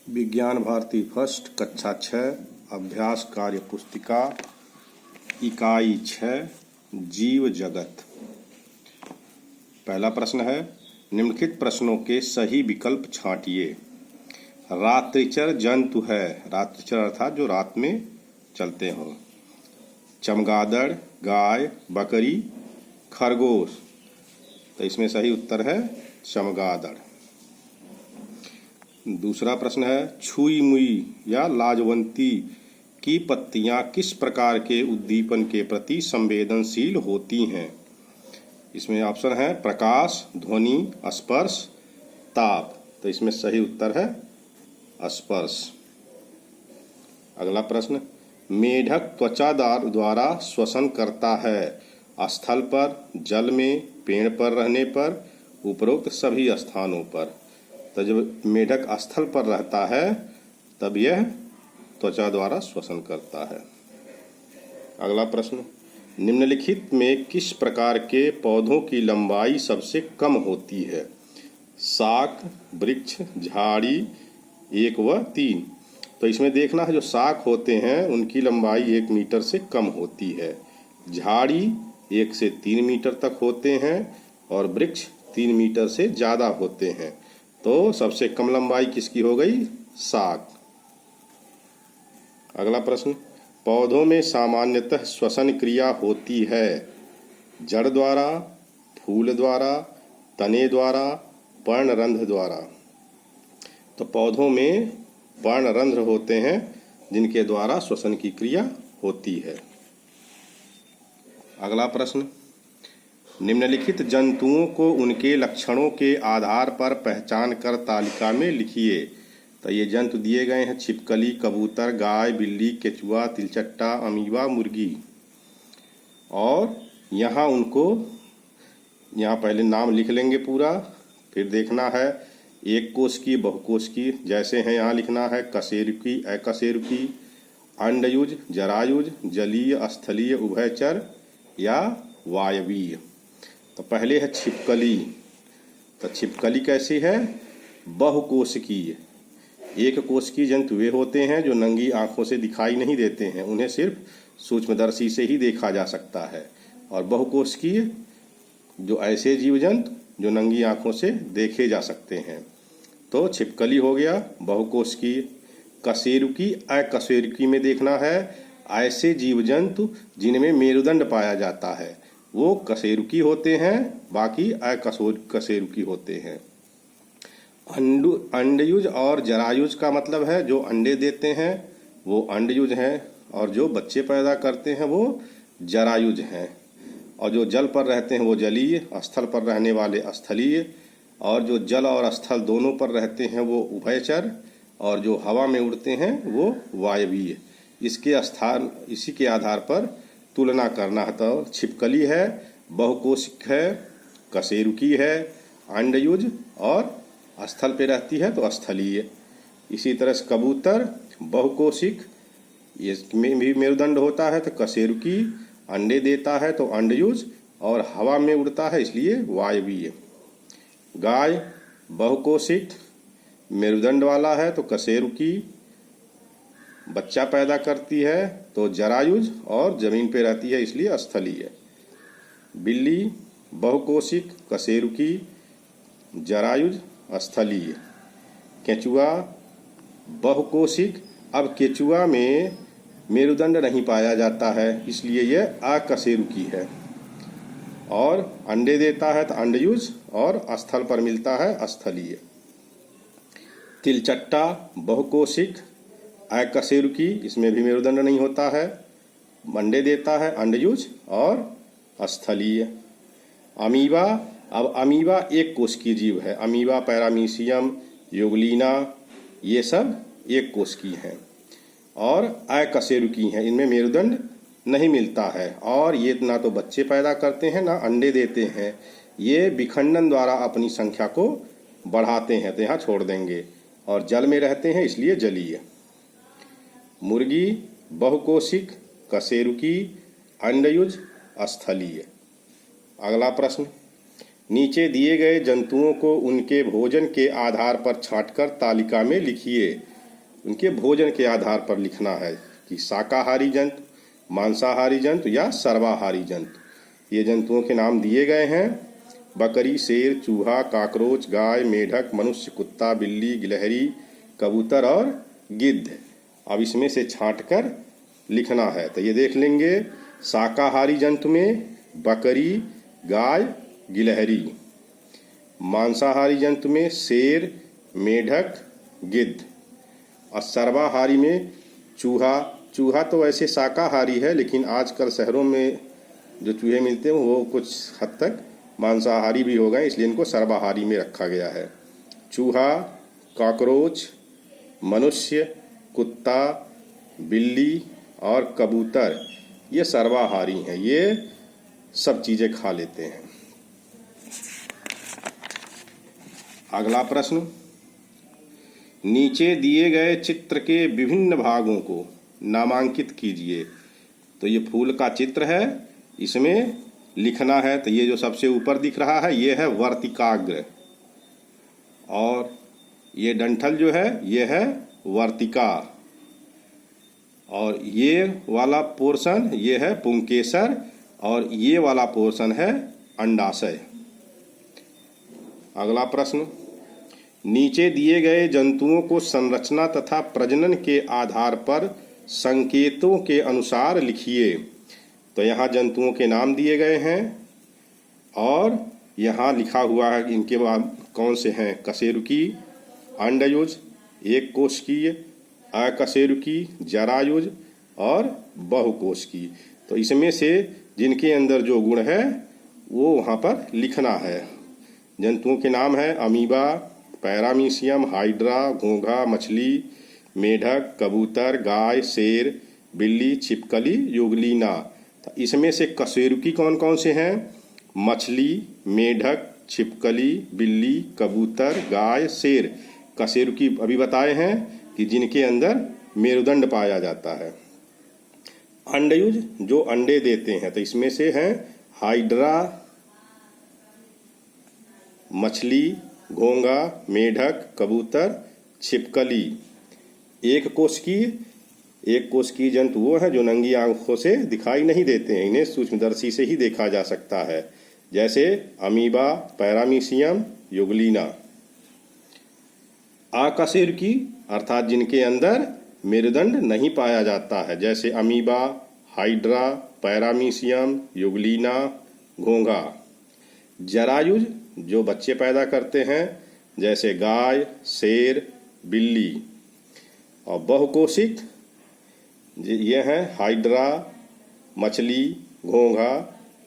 विज्ञान भारती फर्स्ट कक्षा 6 अभ्यास कार्य पुस्तिका इकाई 6 जीव जगत। पहला प्रश्न है, निम्नलिखित प्रश्नों के सही विकल्प छांटिए। रात्रिचर जंतु है, रात्रिचर अर्थात जो रात में चलते हों। चमगादड़, गाय, बकरी, खरगोश। तो इसमें सही उत्तर है चमगादड़। दूसरा प्रश्न है, छुई मुई या लाजवंती की पत्तियां किस प्रकार के उद्दीपन के प्रति संवेदनशील होती हैं? इसमें ऑप्शन है प्रकाश, ध्वनि, स्पर्श, ताप। तो इसमें सही उत्तर है स्पर्श। अगला प्रश्न, मेढक त्वचा द्वारा श्वसन करता है, स्थल पर, जल में, पेड़ पर रहने पर, उपरोक्त सभी स्थानों पर। तो जब मेढक स्थल पर रहता है तब यह त्वचा द्वारा श्वसन करता है। अगला प्रश्न, निम्नलिखित में किस प्रकार के पौधों की लंबाई सबसे कम होती है? शाक, वृक्ष, झाड़ी, 1 व 3। तो इसमें देखना है जो शाक होते हैं उनकी लंबाई 1 मीटर से कम होती है, झाड़ी 1 से 3 मीटर तक होते हैं और वृक्ष 3 मीटर से ज़्यादा होते हैं। तो सबसे कम लंबाई किसकी हो गई? शाक। अगला प्रश्न, पौधों में सामान्यतः श्वसन क्रिया होती है जड़ द्वारा, फूल द्वारा, तने द्वारा, पर्णरंध्र द्वारा। तो पौधों में पर्णरंध्र होते हैं जिनके द्वारा श्वसन की क्रिया होती है। अगला प्रश्न, निम्नलिखित जंतुओं को उनके लक्षणों के आधार पर पहचान कर तालिका में लिखिए। तो ये जंतु दिए गए हैं छिपकली, कबूतर, गाय, बिल्ली, केचुआ, तिलचट्टा, अमीबा, मुर्गी। और यहाँ पहले नाम लिख लेंगे पूरा, फिर देखना है एक कोश की, बहुकोश की। जैसे हैं यहाँ लिखना है कशेरुकी, अकशेरुकी, अंडयुज, जरायुज, जलीय, स्थलीय, उभयचर या वायवीय। तो पहले है छिपकली। तो छिपकली कैसी है? बहुकोशिकीय। एक कोशिकीय जंतु वे होते हैं जो नंगी आंखों से दिखाई नहीं देते हैं, उन्हें सिर्फ सूक्ष्मदर्शी से ही देखा जा सकता है। और बहुकोशिकीय जो ऐसे जीव जंतु जो नंगी आंखों से देखे जा सकते हैं। तो छिपकली हो गया बहुकोशिकीय। कशेरुकी, अकशेरुकी में देखना है ऐसे जीव जंतु जिनमें मेरुदंड पाया जाता है, वो कशेरुकी होते हैं, बाकी अकशेरुकी होते हैं। अंडयुज और जरायुज का मतलब है जो अंडे देते हैं वो अंडयुज हैं, और जो बच्चे पैदा करते हैं वो जरायुज हैं। और जो जल पर रहते हैं वो जलीय, स्थल पर रहने वाले स्थलीय, और जो जल और स्थल दोनों पर रहते हैं वो उभयचर, और जो हवा में उड़ते हैं वो वायवीय। इसी के आधार पर तुलना करना है। तो छिपकली है, बहुकोशिक है, कशेरुकी है, अंडयुज और स्थल पे रहती है तो स्थलीय। इसी तरह से कबूतर बहुकोशिक, इसमें भी मेरुदंड होता है तो कशेरुकी, अंडे देता है तो अंडयुज, और हवा में उड़ता है इसलिए वायवीय। गाय बहुकोशिक, मेरुदंड वाला है तो कशेरुकी, बच्चा पैदा करती है तो जरायुज, और जमीन पे रहती है इसलिए स्थलीय। बिल्ली बहुकोशिक, कशेरुकी, जरायुज, स्थलीय। केचुआ बहुकोशिक, अब केचुआ में मेरुदंड नहीं पाया जाता है इसलिए यह अकशेरुकी है, और अंडे देता है तो अंडयुज, और स्थल पर मिलता है स्थलीय। तिलचट्टा बहुकोशिक, अकशेरुकी, इसमें भी मेरुदंड नहीं होता है, अंडे देता है अंडयुज और स्थलीय। अमीबा, अब अमीबा एक कोशिकीय जीव है। अमीबा, पैरामीशियम, यूग्लिना, ये सब एक कोशिकीय हैं और अकशेरुकी हैं, इनमें मेरुदंड नहीं मिलता है, और ये ना तो बच्चे पैदा करते हैं ना अंडे देते हैं। ये विखंडन द्वारा अपनी संख्या को बढ़ाते हैं, तो यहाँ छोड़ देंगे, और जल में रहते हैं इसलिए जलीय। मुर्गी बहुकोशिक, कशेरुकी, अंडयुज, स्थलीय। अगला प्रश्न, नीचे दिए गए जंतुओं को उनके भोजन के आधार पर छांटकर तालिका में लिखिए। उनके भोजन के आधार पर लिखना है कि शाकाहारी जंतु, मांसाहारी जंतु या सर्वाहारी जंतु। ये जंतुओं के नाम दिए गए हैं: बकरी, शेर, चूहा, काकरोच, गाय, मेढक, मनुष्य, कुत्ता, बिल्ली, गिलहरी, कबूतर और गिद्ध। अब इसमें से छांटकर लिखना है। तो ये देख लेंगे, शाकाहारी जंतु में बकरी, गाय, गिलहरी। मांसाहारी जंतु में शेर, मेढक, गिद्ध। और सर्वाहारी में चूहा। चूहा तो वैसे शाकाहारी है, लेकिन आजकल शहरों में जो चूहे मिलते हैं वो कुछ हद तक मांसाहारी भी हो गए, इसलिए इनको सर्वाहारी में रखा गया है। चूहा, कॉकरोच, मनुष्य, कुत्ता, बिल्ली और कबूतर ये सर्वाहारी हैं, ये सब चीज़ें खा लेते हैं। अगला प्रश्न, नीचे दिए गए चित्र के विभिन्न भागों को नामांकित कीजिए। तो ये फूल का चित्र है, इसमें लिखना है। तो ये जो सबसे ऊपर दिख रहा है ये है वर्तिकाग्र, और ये डंठल जो है ये है वर्तिका, और ये वाला पोर्शन ये है पुंकेसर, और ये वाला पोर्शन है अंडाशय। अगला प्रश्न, नीचे दिए गए जंतुओं को संरचना तथा प्रजनन के आधार पर संकेतों के अनुसार लिखिए। तो यहाँ जंतुओं के नाम दिए गए हैं और यहाँ लिखा हुआ है इनके बाद कौन से हैं: कशेरुकी, अंडयुज, एक कोशिकीय, अकशेरुकी, जरायुज और बहुकोशिकीय। तो इसमें से जिनके अंदर जो गुण है वो वहाँ पर लिखना है। जंतुओं के नाम है अमीबा, पैरामीशियम, हाइड्रा, घोंघा, मछली, मेढक, कबूतर, गाय, शेर, बिल्ली, छिपकली, युगलीना। तो इसमें से कशेरुकी कौन कौन से हैं? मछली, मेढक, छिपकली, बिल्ली, कबूतर, गाय, शेर। कशेरुकी अभी बताए हैं कि जिनके अंदर मेरुदंड पाया जाता है। अंडयुज जो अंडे देते हैं, तो इसमें से हैं हाइड्रा, मछली, घोंघा, मेढक, कबूतर, छिपकली। एक कोशिकीय जंतु वो है जो नंगी आंखों से दिखाई नहीं देते हैं, इन्हें सूक्ष्मदर्शी से ही देखा जा सकता है, जैसे अमीबा, पैरामीशियम, युगलीना। अकशेरुकी अर्थात जिनके अंदर मेरुदंड नहीं पाया जाता है, जैसे अमीबा, हाइड्रा, पैरामीशियम, युगलीना, घोंघा। जरायुज जो बच्चे पैदा करते हैं, जैसे गाय, शेर, बिल्ली। और बहुकोशिक ये हैं हाइड्रा, मछली, घोंघा,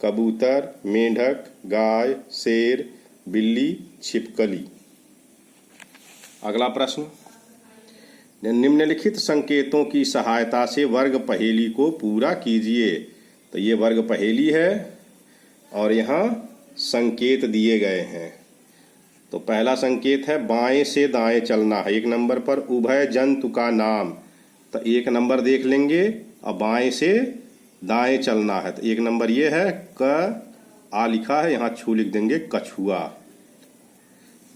कबूतर, मेंढक, गाय, शेर, बिल्ली, छिपकली। अगला प्रश्न, निम्नलिखित संकेतों की सहायता से वर्ग पहेली को पूरा कीजिए। तो ये वर्ग पहेली है और यहाँ संकेत दिए गए हैं। तो पहला संकेत है बाएं से दाएं चलना है। 1 नंबर पर उभय जंतु का नाम। तो 1 नंबर देख लेंगे और बाएं से दाएं चलना है। तो 1 नंबर ये है क, आ लिखा है, यहाँ छू लिख देंगे, कछुआ।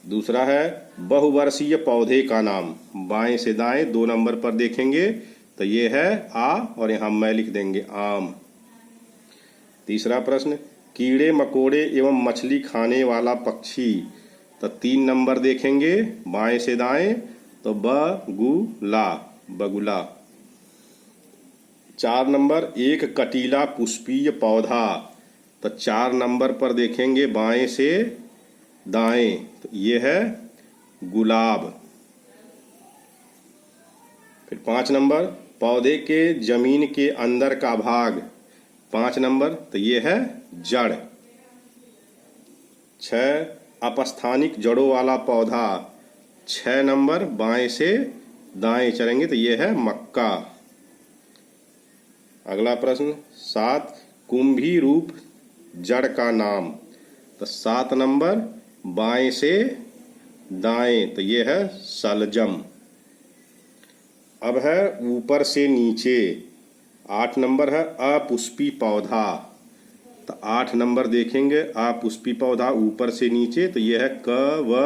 दूसरा है बहुवर्षीय पौधे का नाम। बाएं से दाएं 2 नंबर पर देखेंगे तो ये है आ, और यहाँ मैं लिख देंगे आम। तीसरा प्रश्न, कीड़े मकोड़े एवं मछली खाने वाला पक्षी। तो 3 नंबर देखेंगे बाएं से दाएं तो बगुला, बगुला। 4 नंबर एक कटीला पुष्पीय पौधा। तो 4 नंबर पर देखेंगे बाएं से दाएं तो ये है गुलाब। फिर 5 नंबर पौधे के जमीन के अंदर का भाग। 5 नंबर तो ये है जड़। 6 अपस्थानिक जड़ों वाला पौधा। 6 नंबर बाएं से दाएं चलेंगे तो ये है मक्का। अगला प्रश्न 7 कुंभी रूप जड़ का नाम। तो 7 नंबर बाएं से दाएं तो ये है सलजम। अब है ऊपर से नीचे। 8 नंबर है अपुष्पी पौधा। तो 8 नंबर देखेंगे अपुष्पी पौधा ऊपर से नीचे तो ये है क व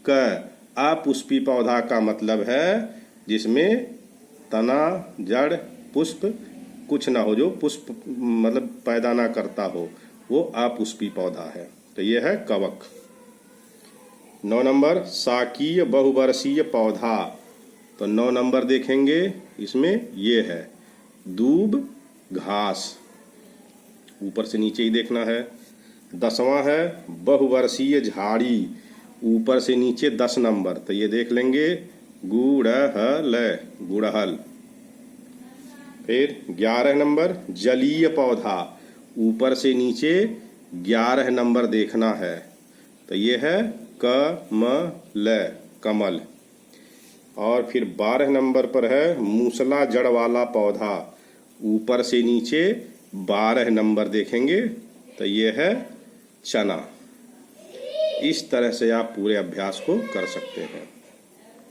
क। अपुष्पी पौधा का मतलब है जिसमें तना, जड़, पुष्प कुछ ना हो, जो पुष्प मतलब पैदा ना करता हो, वो अपुष्पी पौधा है। तो ये है कवक। 9 नंबर शाकीय बहुवर्षीय पौधा। तो 9 नंबर देखेंगे, इसमें ये है दूब घास, ऊपर से नीचे ही देखना है। 10वां है बहुवर्षीय झाड़ी, ऊपर से नीचे 10 नंबर, तो ये देख लेंगे गुड़हल, गुड़हल। फिर 11 नंबर जलीय पौधा, ऊपर से नीचे 11 नंबर देखना है, तो ये है कमल, कमल। और फिर 12 नंबर पर है मूसला जड़ वाला पौधा, ऊपर से नीचे 12 नंबर देखेंगे, तो ये है चना। इस तरह से आप पूरे अभ्यास को कर सकते हैं।